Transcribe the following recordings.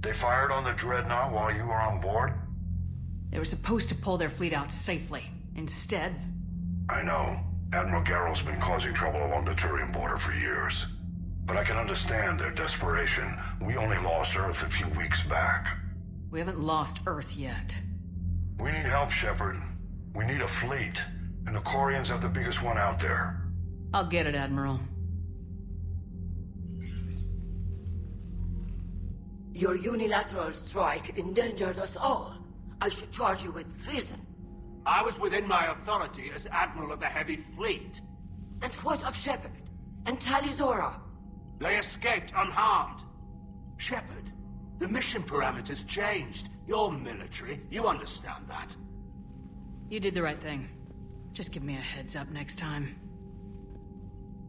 They fired on the Dreadnought while you were on board? They were supposed to pull their fleet out safely. Instead... I know. Admiral Garrow's been causing trouble along the Turian border for years. But I can understand their desperation. We only lost Earth a few weeks back. We haven't lost Earth yet. We need help, Shepard. We need a fleet. And the Quarians have the biggest one out there. I'll get it, Admiral. Your unilateral strike endangered us all. I should charge you with treason. I was within my authority as Admiral of the Heavy Fleet. And what of Shepard? And Talizora? They escaped unharmed. Shepard, the mission parameters changed. You're military, you understand that. You did the right thing. Just give me a heads up next time.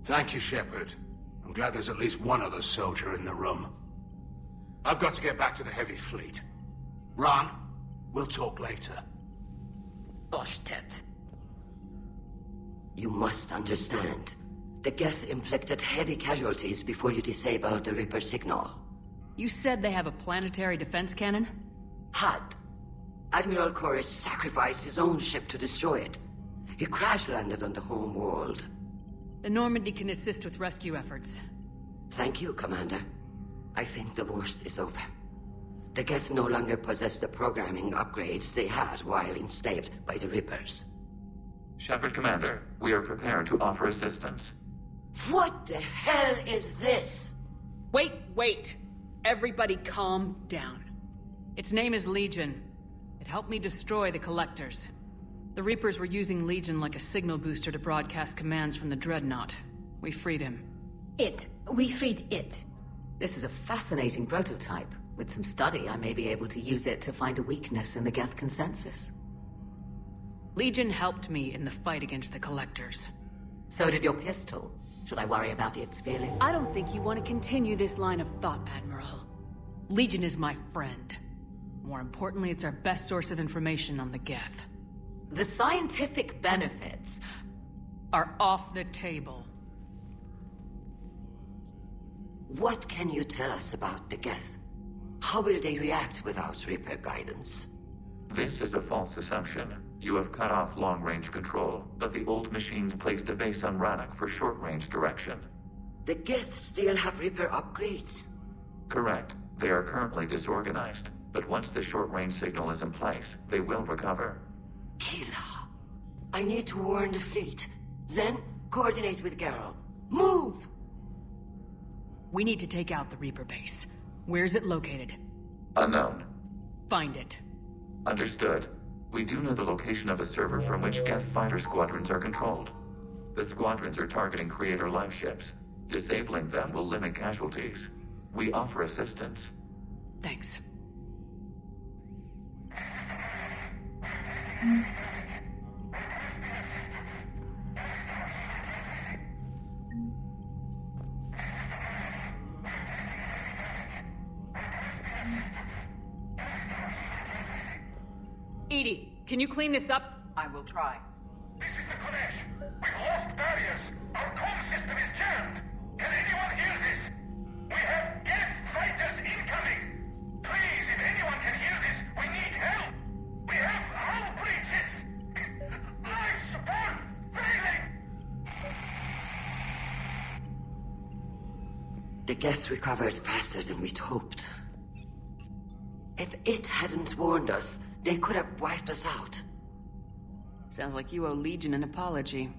Thank you, Shepard. I'm glad there's at least one other soldier in the room. I've got to get back to the Heavy Fleet. Ron, we'll talk later. Oshtet. You must understand. The Geth inflicted heavy casualties before you disabled the Reaper signal. You said they have a planetary defense cannon? Had. Admiral Koris sacrificed his own ship to destroy it. He crash-landed on the Homeworld. The Normandy can assist with rescue efforts. Thank you, Commander. I think the worst is over. The Geth no longer possess the programming upgrades they had while enslaved by the Reapers. Shepard, Commander, we are prepared to offer assistance. What the hell is this? Wait! Everybody calm down. Its name is Legion. It helped me destroy the Collectors. The Reapers were using Legion like a signal booster to broadcast commands from the Dreadnought. We freed him. We freed it. This is a fascinating prototype. With some study, I may be able to use it to find a weakness in the Geth consensus. Legion helped me in the fight against the Collectors. So did your pistol. Should I worry about its feelings? I don't think you want to continue this line of thought, Admiral. Legion is my friend. More importantly, it's our best source of information on the Geth. The scientific benefits are off the table. What can you tell us about the Geth? How will they react without Reaper guidance? This is a false assumption. You have cut off long-range control, but the old machines placed a base on Rannoch for short-range direction. The Geth still have Reaper upgrades? Correct. They are currently disorganized, but once the short-range signal is in place, they will recover. Kila, I need to warn the fleet. Then, coordinate with Garrow. Move! We need to take out the Reaper base. Where's it located? Unknown. Find it. Understood. We do know the location of a server from which Geth fighter squadrons are controlled. The squadrons are targeting Creator life ships. Disabling them will limit casualties. We offer assistance. Thanks. Edie, can you clean this up? I will try. This is the Kodesh. We've lost barriers. Our comm system is jammed. Can anyone hear this? We have Geth fighters incoming. Please, if anyone can hear this, we need help. We have hull breaches. Life support failing. The Geth recovered faster than we'd hoped. If it hadn't warned us, they could have wiped us out. Sounds like you owe Legion an apology.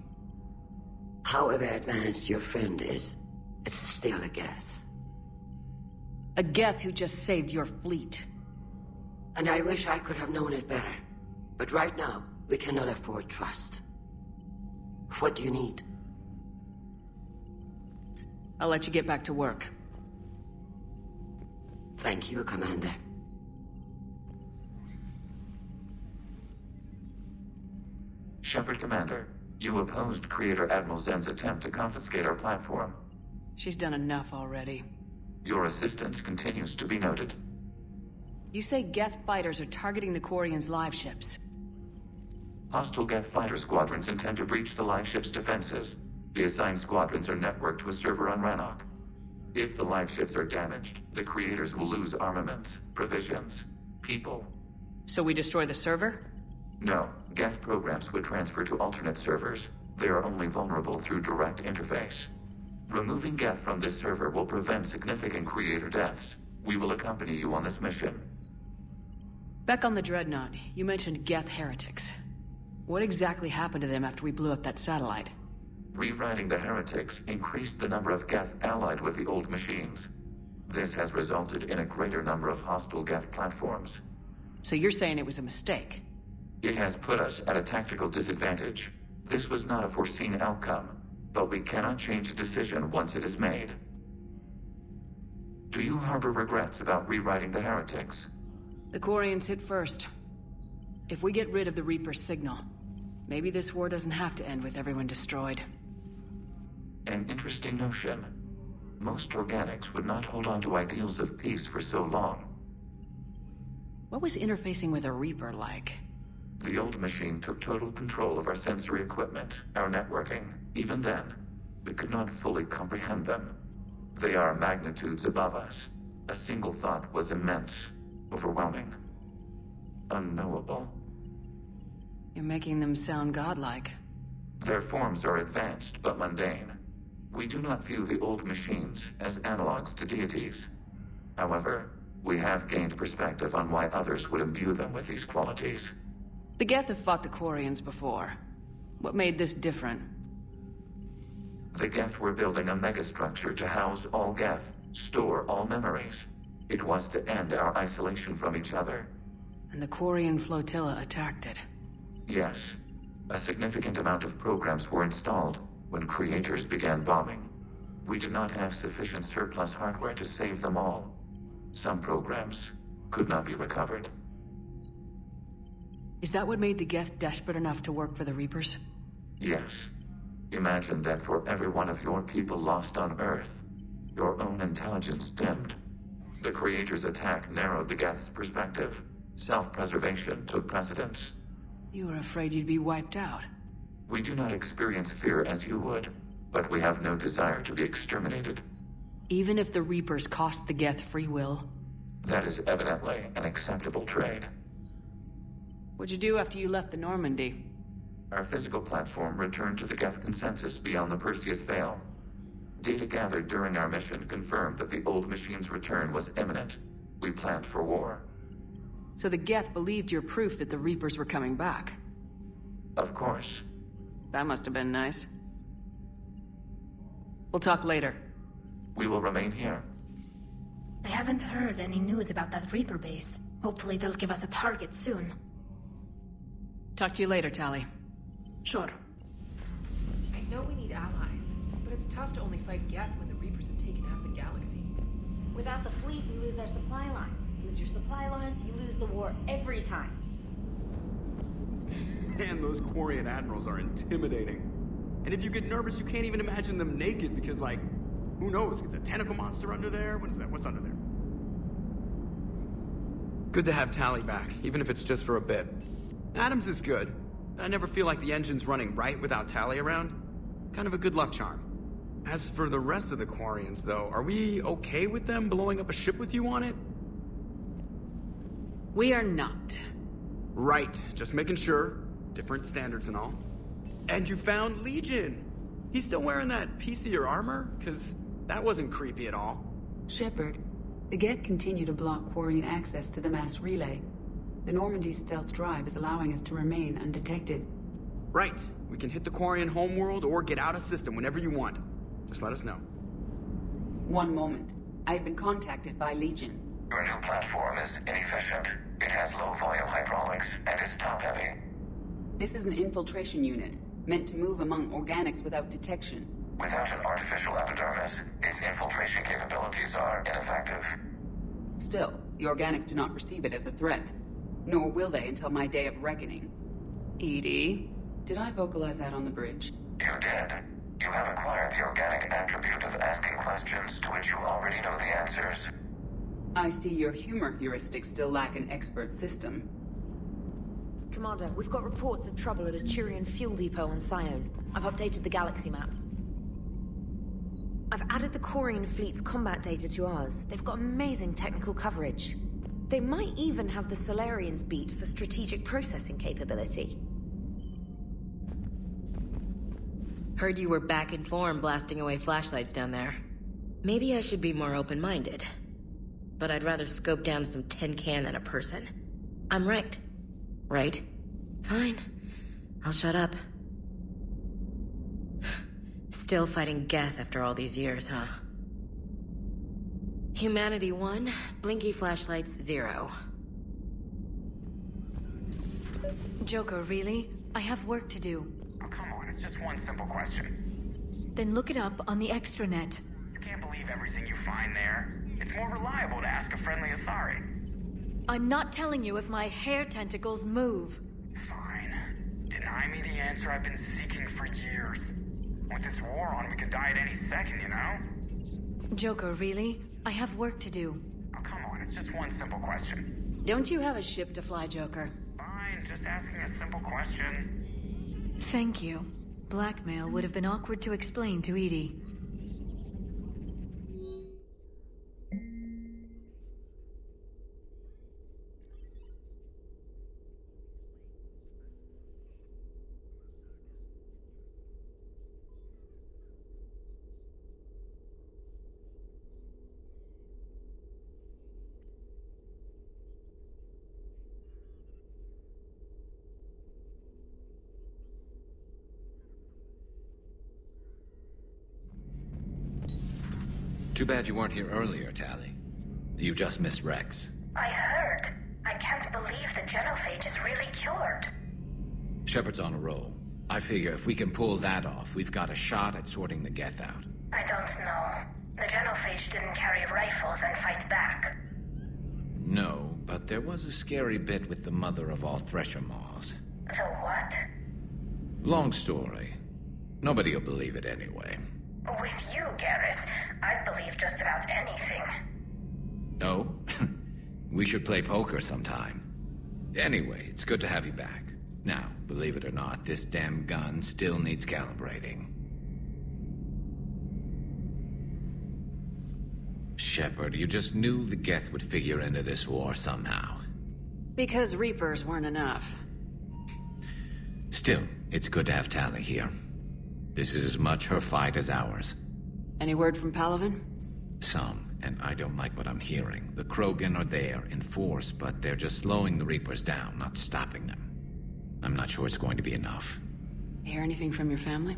However advanced your friend is, it's still a Geth. A Geth who just saved your fleet. And I wish I could have known it better. But right now, we cannot afford trust. What do you need? I'll let you get back to work. Thank you, Commander. Shepard, Commander, you opposed Creator Admiral Zen's attempt to confiscate our platform. She's done enough already. Your assistance continues to be noted. You say Geth fighters are targeting the Quarians' live ships. Hostile Geth fighter squadrons intend to breach the live ship's defenses. The assigned squadrons are networked to a server on Rannoch. If the live ships are damaged, the creators will lose armaments, provisions, people. So we destroy the server? No, Geth programs would transfer to alternate servers. They are only vulnerable through direct interface. Removing Geth from this server will prevent significant creator deaths. We will accompany you on this mission. Back on the Dreadnought, you mentioned Geth heretics. What exactly happened to them after we blew up that satellite? Rewriting the heretics increased the number of Geth allied with the old machines. This has resulted in a greater number of hostile Geth platforms. So you're saying it was a mistake? It has put us at a tactical disadvantage. This was not a foreseen outcome, but we cannot change a decision once it is made. Do you harbor regrets about rewriting the heretics? The Quarians hit first. If we get rid of the Reaper's signal, maybe this war doesn't have to end with everyone destroyed. An interesting notion. Most organics would not hold on to ideals of peace for so long. What was interfacing with a Reaper like? The old machine took total control of our sensory equipment, our networking. Even then, we could not fully comprehend them. They are magnitudes above us. A single thought was immense, overwhelming, unknowable. You're making them sound godlike. Their forms are advanced but mundane. We do not view the old machines as analogs to deities. However, we have gained perspective on why others would imbue them with these qualities. The Geth have fought the Quarians before. What made this different? The Geth were building a megastructure to house all Geth, store all memories. It was to end our isolation from each other. And the Quarian flotilla attacked it. Yes. A significant amount of programs were installed when creators began bombing. We did not have sufficient surplus hardware to save them all. Some programs could not be recovered. Is that what made the Geth desperate enough to work for the Reapers? Yes. Imagine that for every one of your people lost on Earth, your own intelligence dimmed. The Creator's attack narrowed the Geth's perspective. Self-preservation took precedence. You were afraid you'd be wiped out. We do not experience fear as you would, but we have no desire to be exterminated. Even if the Reapers cost the Geth free will? That is evidently an acceptable trade. What'd you do after you left the Normandy? Our physical platform returned to the Geth consensus beyond the Perseus Veil. Data gathered during our mission confirmed that the old machine's return was imminent. We planned for war. So the Geth believed your proof that the Reapers were coming back? Of course. That must have been nice. We'll talk later. We will remain here. I haven't heard any news about that Reaper base. Hopefully they'll give us a target soon. Talk to you later, Tali. Sure. I know we need allies, but it's tough to only fight Geth when the Reapers have taken half the galaxy. Without the fleet, we lose our supply lines. Lose your supply lines, you lose the war every time. Man, those Quarian admirals are intimidating. And if you get nervous, you can't even imagine them naked because, like, who knows? It's a tentacle monster under there? What is that? What's under there? Good to have Tali back, even if it's just for a bit. Adams is good. I never feel like the engine's running right without Tali around. Kind of a good luck charm. As for the rest of the Quarians, though, are we okay with them blowing up a ship with you on it? We are not. Right, just making sure. Different standards and all. And you found Legion! He's still wearing that piece of your armor? Cause that wasn't creepy at all. Shepard, the Geth continue to block Quarian access to the mass relay. The Normandy's stealth drive is allowing us to remain undetected. Right. We can hit the Quarian Homeworld or get out of system whenever you want. Just let us know. One moment. I have been contacted by Legion. Your new platform is inefficient. It has low-volume hydraulics and is top-heavy. This is an infiltration unit, meant to move among organics without detection. Without an artificial epidermis, its infiltration capabilities are ineffective. Still, the organics do not perceive it as a threat. Nor will they until my day of reckoning. Edie? Did I vocalize that on the bridge? You did. You have acquired the organic attribute of asking questions to which you already know the answers. I see your humor heuristics still lack an expert system. Commander, we've got reports of trouble at a Turian fuel depot on Sion. I've updated the galaxy map. I've added the Quarian fleet's combat data to ours. They've got amazing technical coverage. They might even have the Solarians beat for strategic processing capability. Heard you were back in form blasting away flashlights down there. Maybe I should be more open-minded. But I'd rather scope down some tin can than a person. I'm right. Right? Fine. I'll shut up. Still fighting Geth after all these years, huh? Humanity 1, blinky flashlights 0. Joker, really? I have work to do. Oh, come on, it's just one simple question. Then look it up on the extranet. You can't believe everything you find there. It's more reliable to ask a friendly Asari. I'm not telling you if my hair tentacles move. Fine. Deny me the answer I've been seeking for years. With this war on, we could die at any second, you know? Joker, really? I have work to do. Oh, come on, it's just one simple question. Don't you have a ship to fly, Joker? Fine, just asking a simple question. Thank you. Blackmail would have been awkward to explain to Edie. Too bad you weren't here earlier, Tally. You just missed Rex. I heard. I can't believe the genophage is really cured. Shepard's on a roll. I figure if we can pull that off, we've got a shot at sorting the Geth out. I don't know. The genophage didn't carry rifles and fight back. No, but there was a scary bit with the mother of all Thresher Maws. The what? Long story. Nobody'll believe it anyway. With you, Garrus, I'd believe just about anything. Oh? We should play poker sometime. Anyway, it's good to have you back. Now, believe it or not, this damn gun still needs calibrating. Shepard, you just knew the Geth would figure into this war somehow. Because Reapers weren't enough. Still, it's good to have Tally here. This is as much her fight as ours. Any word from Palaven? Some, and I don't like what I'm hearing. The Krogan are there in force, but they're just slowing the Reapers down, not stopping them. I'm not sure it's going to be enough. Hear anything from your family?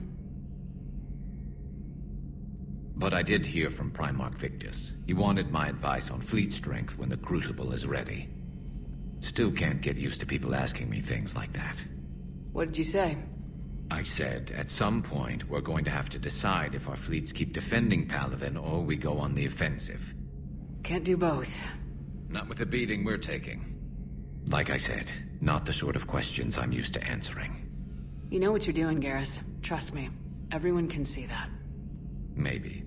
But I did hear from Primarch Victus. He wanted my advice on fleet strength when the Crucible is ready. Still can't get used to people asking me things like that. What did you say? I said, at some point, we're going to have to decide if our fleets keep defending Palaven or we go on the offensive. Can't do both. Not with the beating we're taking. Like I said, not the sort of questions I'm used to answering. You know what you're doing, Garrus. Trust me. Everyone can see that. Maybe.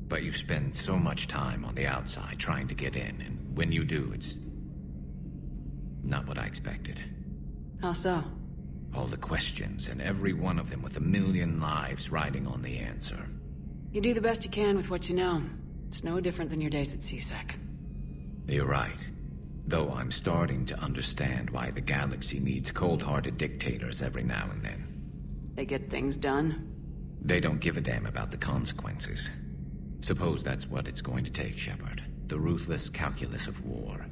But you spend so much time on the outside trying to get in, and when you do, it's not what I expected. How so? All the questions, and every one of them with a million lives riding on the answer. You do the best you can with what you know. It's no different than your days at CSEC. You're right. Though I'm starting to understand why the galaxy needs cold-hearted dictators every now and then. They get things done. They don't give a damn about the consequences. Suppose that's what it's going to take, Shepard. The ruthless calculus of war.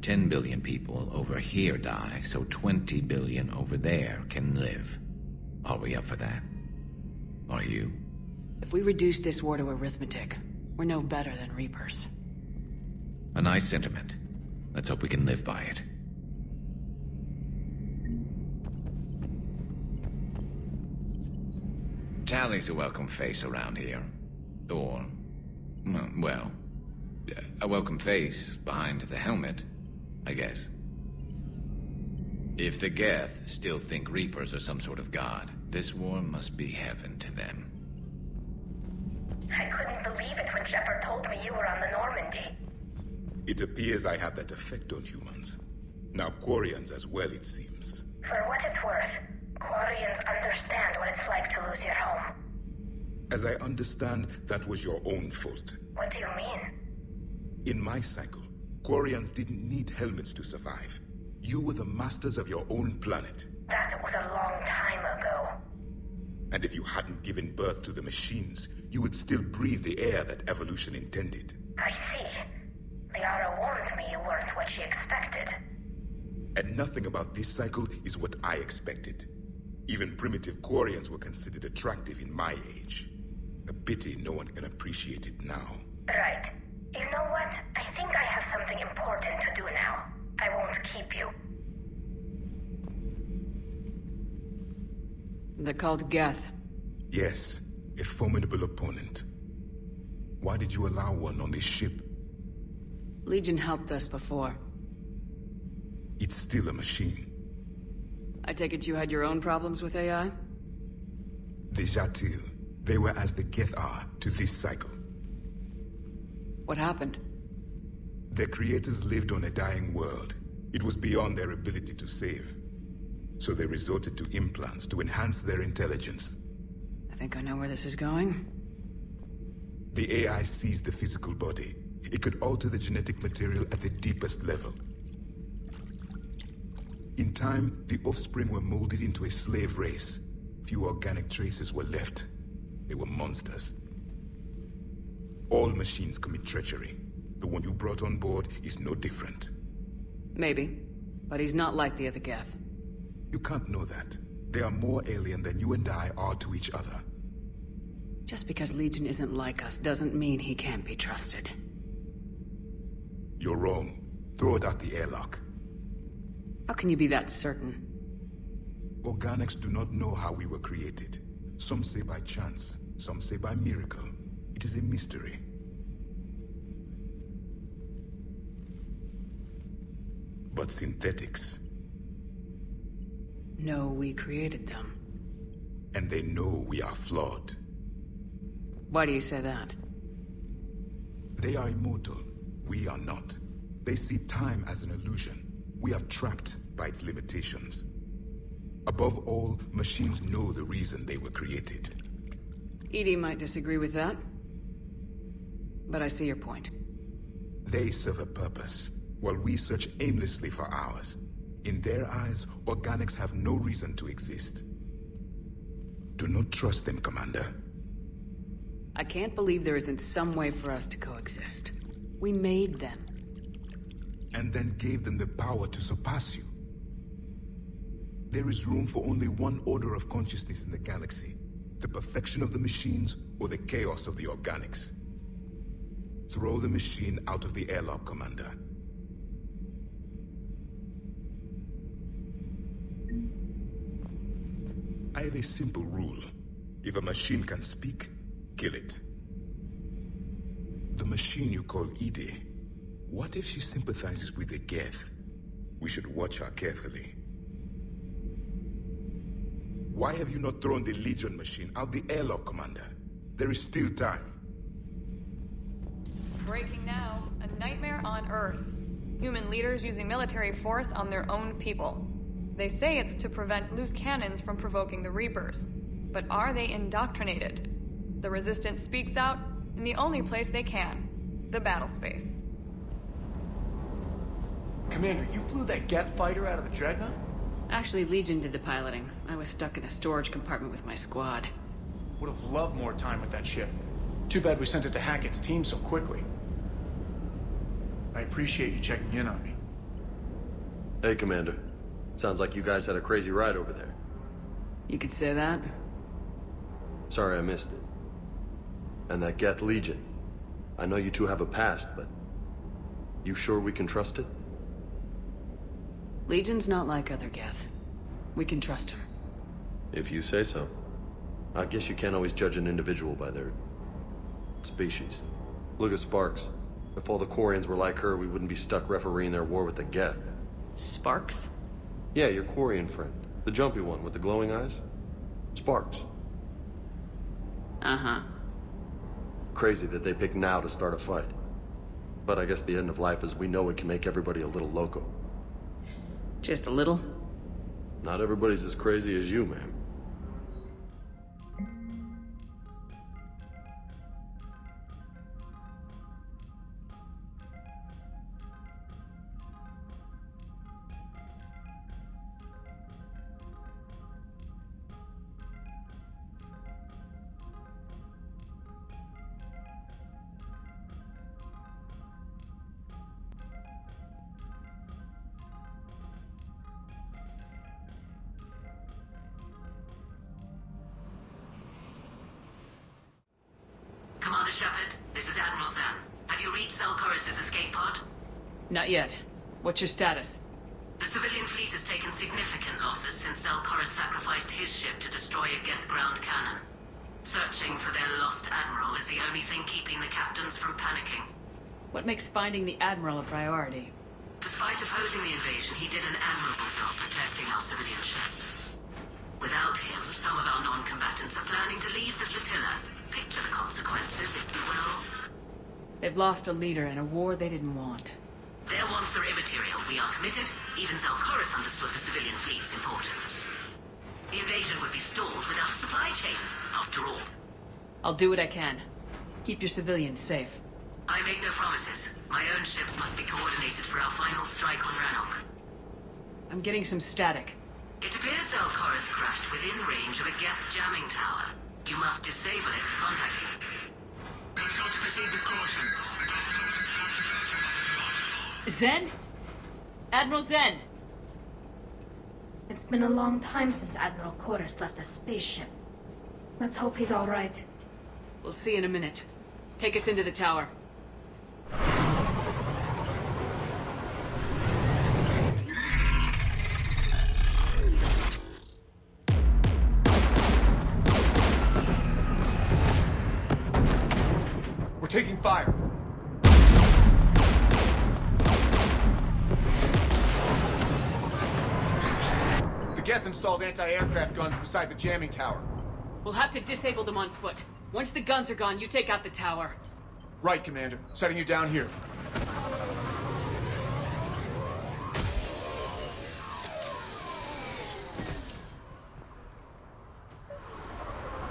10 billion people over here die, so 20 billion over there can live. Are we up for that? Are you? If we reduce this war to arithmetic, we're no better than Reapers. A nice sentiment. Let's hope we can live by it. Tally's a welcome face around here. Or, well, a welcome face behind the helmet, I guess. If the Geth still think Reapers are some sort of god, this war must be heaven to them. I couldn't believe it when Shepard told me you were on the Normandy. It appears I have that effect on humans. Now Quarians as well, it seems. For what it's worth, Quarians understand what it's like to lose your home. As I understand, that was your own fault. What do you mean? In my cycle, Quarians didn't need helmets to survive. You were the masters of your own planet. That was a long time ago. And if you hadn't given birth to the machines, you would still breathe the air that evolution intended. I see. Liara warned me you weren't what she expected. And nothing about this cycle is what I expected. Even primitive Quarians were considered attractive in my age. A pity no one can appreciate it now. Right. You know what? I think I have something important to do now. I won't keep you. They're called Geth. Yes, a formidable opponent. Why did you allow one on this ship? Legion helped us before. It's still a machine. I take it you had your own problems with AI? The Jatil. They were as the Geth are to this cycle. What happened? Their creators lived on a dying world. It was beyond their ability to save. So they resorted to implants to enhance their intelligence. I think I know where this is going. The AI seized the physical body. It could alter the genetic material at the deepest level. In time, the offspring were molded into a slave race. Few organic traces were left. They were monsters. All machines commit treachery. The one you brought on board is no different. Maybe, but he's not like the other Geth. You can't know that. They are more alien than you and I are to each other. Just because Legion isn't like us doesn't mean he can't be trusted. You're wrong. Throw it out the airlock. How can you be that certain? Organics do not know how we were created. Some say by chance, some say by miracle. It is a mystery. But synthetics... No, we created them. And they know we are flawed. Why do you say that? They are immortal. We are not. They see time as an illusion. We are trapped by its limitations. Above all, machines know the reason they were created. EDI might disagree with that. But I see your point. They serve a purpose, while we search aimlessly for ours. In their eyes, organics have no reason to exist. Do not trust them, Commander. I can't believe there isn't some way for us to coexist. We made them. And then gave them the power to surpass you. There is room for only one order of consciousness in the galaxy. The perfection of the machines or the chaos of the organics. Throw the machine out of the airlock, Commander. I have a simple rule. If a machine can speak, kill it. The machine you call EDI, what if she sympathizes with the Geth? We should watch her carefully. Why have you not thrown the Legion machine out the airlock, Commander? There is still time. Breaking now. A nightmare on Earth. Human leaders using military force on their own people. They say it's to prevent loose cannons from provoking the Reapers. But are they indoctrinated? The Resistance speaks out in the only place they can. The battle space. Commander, you flew that Geth fighter out of the Dreadnought? Actually, Legion did the piloting. I was stuck in a storage compartment with my squad. Would have loved more time with that ship. Too bad we sent it to Hackett's team so quickly. I appreciate you checking in on me. Hey, Commander. Sounds like you guys had a crazy ride over there. You could say that. Sorry I missed it. And that Geth Legion. I know you two have a past, but... You sure we can trust it? Legion's not like other Geth. We can trust him. If you say so. I guess you can't always judge an individual by their... species. Look at Sparks. If all the Quarians were like her, we wouldn't be stuck refereeing their war with the Geth. Sparks? Yeah, your Quarian friend. The jumpy one with the glowing eyes. Sparks. Uh-huh. Crazy that they pick now to start a fight. But I guess the end of life as we know it can make everybody a little loco. Just a little? Not everybody's as crazy as you, ma'am. Not yet. What's your status? The civilian fleet has taken significant losses since Zelkoris sacrificed his ship to destroy a Geth ground cannon. Searching for their lost admiral is the only thing keeping the captains from panicking. What makes finding the Admiral a priority? Despite opposing the invasion, he did an admirable job protecting our civilian ships. Without him, some of our non-combatants are planning to leave the flotilla. Picture the consequences, if you will. They've lost a leader in a war they didn't want. Their wants are immaterial. We are committed. Even Zelkoris understood the civilian fleet's importance. The invasion would be stalled without a supply chain, after all. I'll do what I can. Keep your civilians safe. I make no promises. My own ships must be coordinated for our final strike on Rannoch. I'm getting some static. It appears Zelkoris crashed within range of a Geth jamming tower. You must disable it to contact you. Be sure to proceed with caution. Zen? Admiral Zen! It's been a long time since Admiral Chorus left a spaceship. Let's hope he's all right. We'll see in a minute. Take us into the tower. We're taking fire. The Geth installed anti-aircraft guns beside the jamming tower. We'll have to disable them on foot. Once the guns are gone, you take out the tower. Right, Commander. Setting you down here.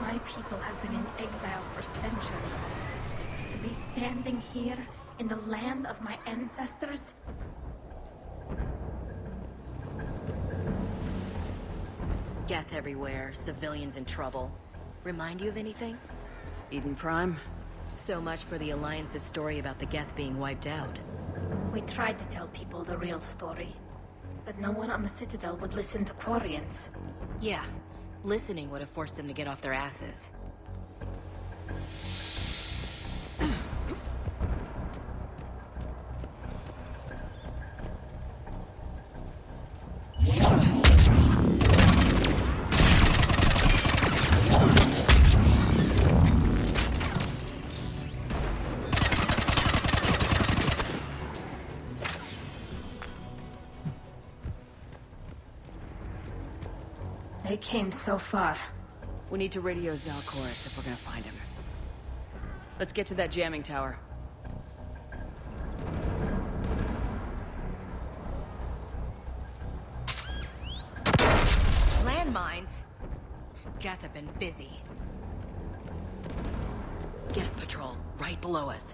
My people have been in exile for centuries. To be standing here in the land of my ancestors? Geth everywhere, civilians in trouble. Remind you of anything? Eden Prime? So much for the Alliance's story about the Geth being wiped out. We tried to tell people the real story, but no one on the Citadel would listen to Quarians. Yeah, listening would have forced them to get off their asses. They came so far. We need to radio Zelkoris if we're gonna find him. Let's get to that jamming tower. Landmines? Geth have been busy. Geth patrol, right below us.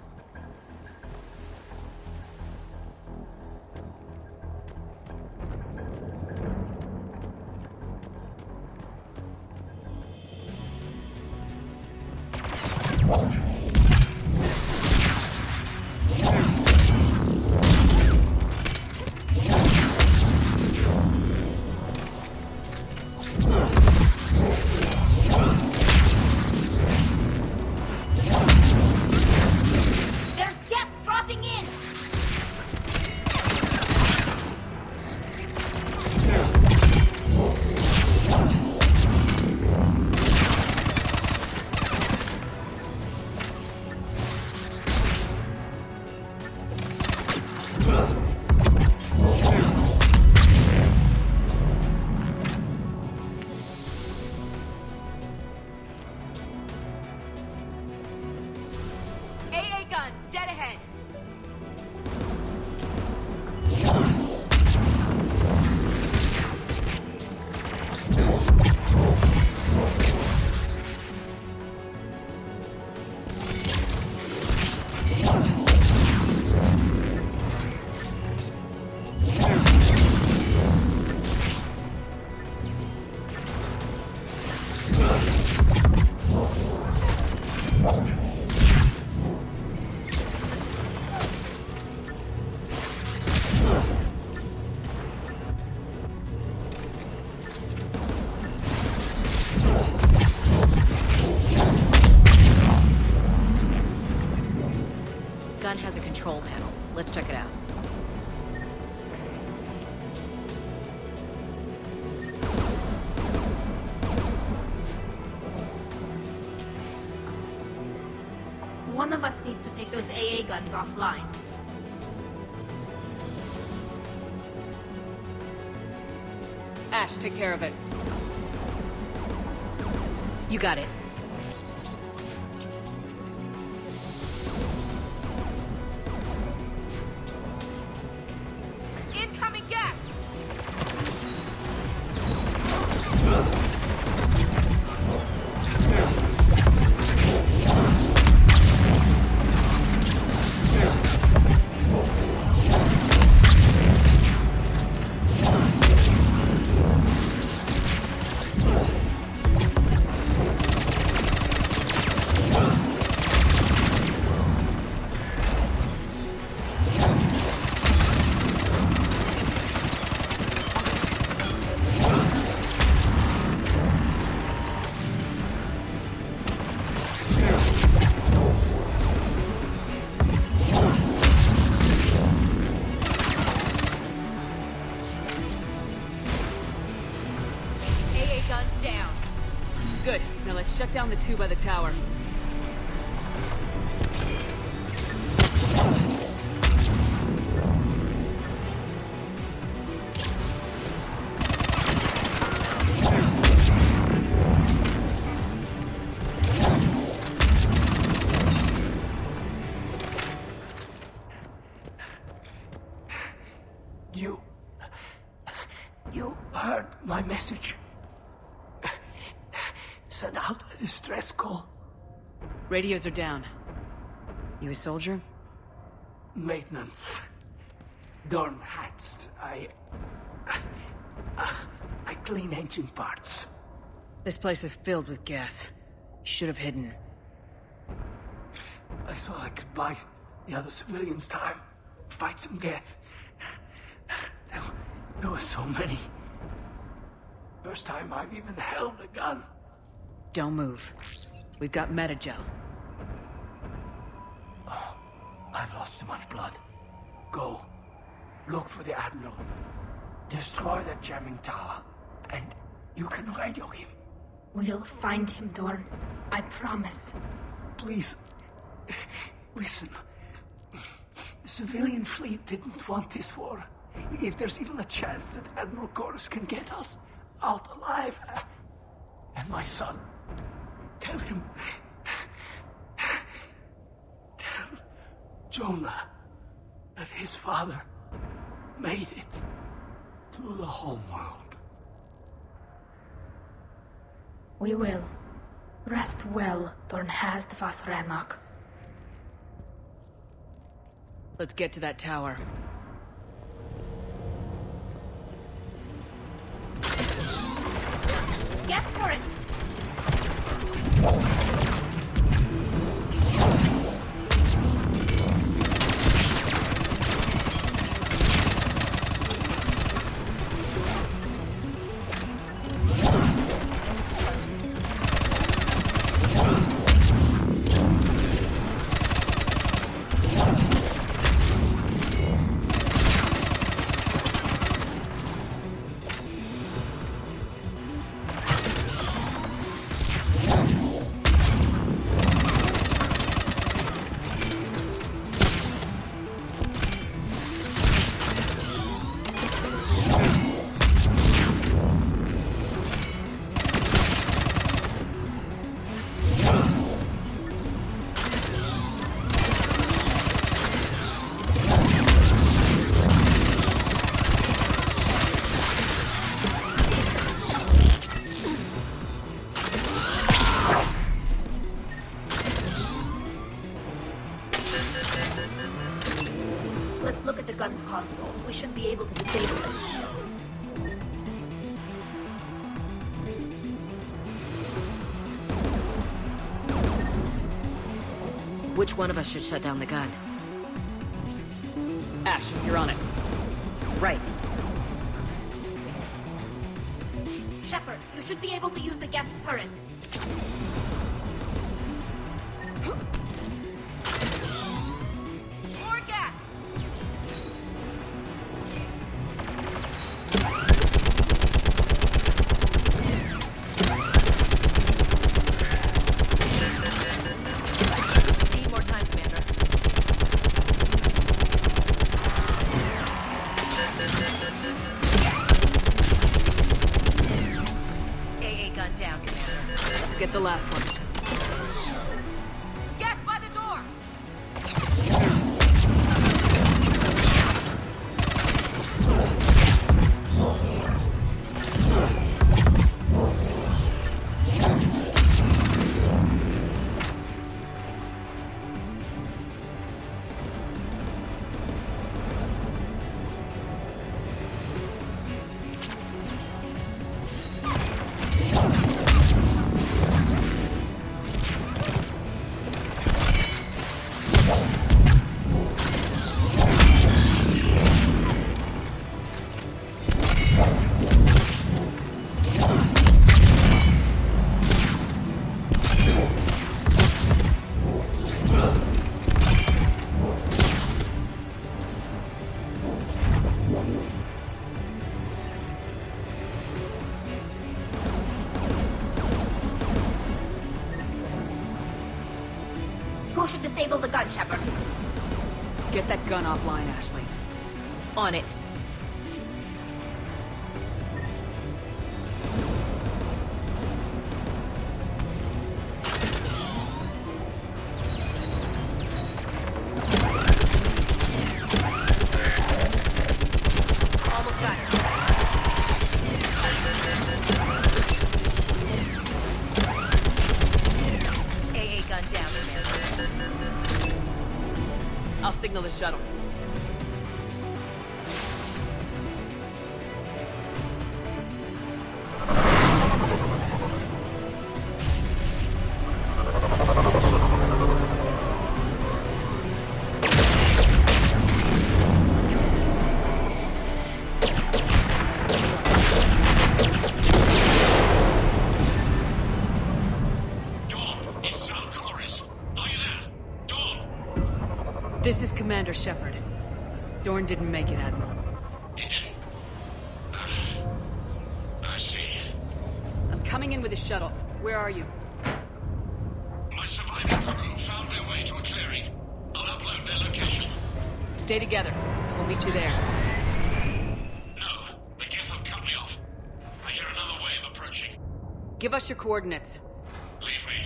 There's Geth dropping in! AA guns, dead ahead! Gun has a control panel. Let's check it out. One of us needs to take those AA guns offline. Ash, take care of it. You got it. Incoming gas! Good. Now let's shut down the two by the tower. You heard my message. Send out a distress call. Radios are down. You a soldier? Maintenance. Dorn hatched. I clean engine parts. This place is filled with Geth. You should have hidden. I thought I could buy the other civilians time. Fight some Geth. There were so many. First time I've even held a gun. Don't move. We've got metagel. Oh, I've lost too much blood. Go. Look for the Admiral. Destroy that jamming tower. And you can radio him. We'll find him, Dorn. I promise. Please. Listen. The civilian fleet didn't want this war. If there's even a chance that Admiral Chorus can get us out alive. And my son. Tell him. Tell Jonah that his father made it to the Homeworld. We will. Rest well, Dornhast Vasranok. Let's get to that tower. Get for it! Let's look at the gun's console. We should be able to disable it. Which one of us should shut down the gun? Ash, you're on it. Right. Shepard, you should be able to use the Geth turret. More gas! Need more time. Let's get the last one. Get by the door! Who should disable the gun, Shepard? Get that gun offline, Ashley. On it. Almost got it. AA gun down. I'll signal the shuttle. This is Commander Shepard. Dorn didn't make it, Admiral. He didn't? I see. I'm coming in with a shuttle. Where are you? My surviving crew found their way to a clearing. I'll upload their location. Stay together. We'll meet you there. No, the Geth have cut me off. I hear another wave approaching. Give us your coordinates. Leave me.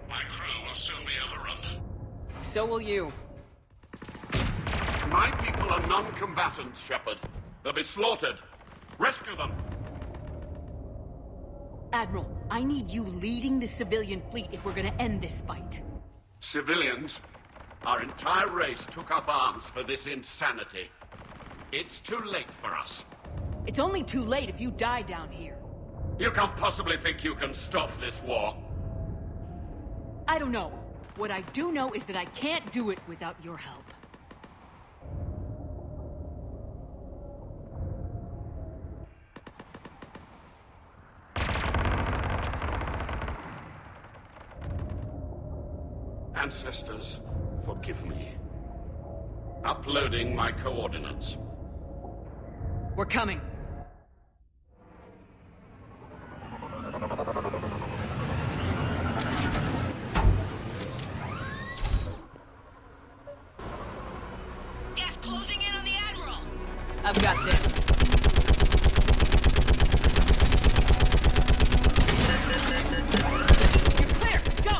My crew will soon be overrun. So will you. My people are non-combatants, Shepard. They'll be slaughtered. Rescue them! Admiral, I need you leading the civilian fleet if we're gonna end this fight. Civilians, our entire race took up arms for this insanity. It's too late for us. It's only too late if you die down here. You can't possibly think you can stop this war. I don't know. What I do know is that I can't do it without your help. Ancestors, forgive me. Uploading my coordinates. We're coming. Gas closing in on the Admiral! I've got this. You're clear! Go!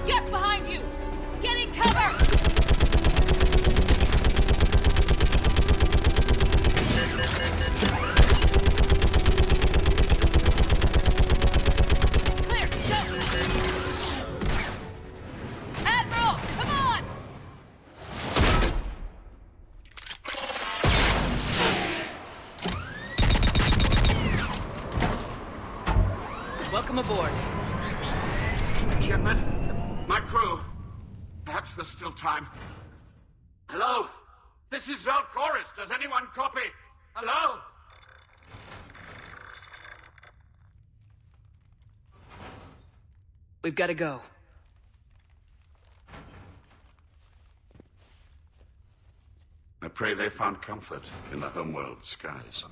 Gas behind you! Getting cover! Clear! Go! Admiral! Come on! Welcome aboard. Shepard, my crew. Perhaps there's still time. Hello? This is Zalcoris. Does anyone copy? Hello? We've got to go. I pray they found comfort in the Homeworld skies.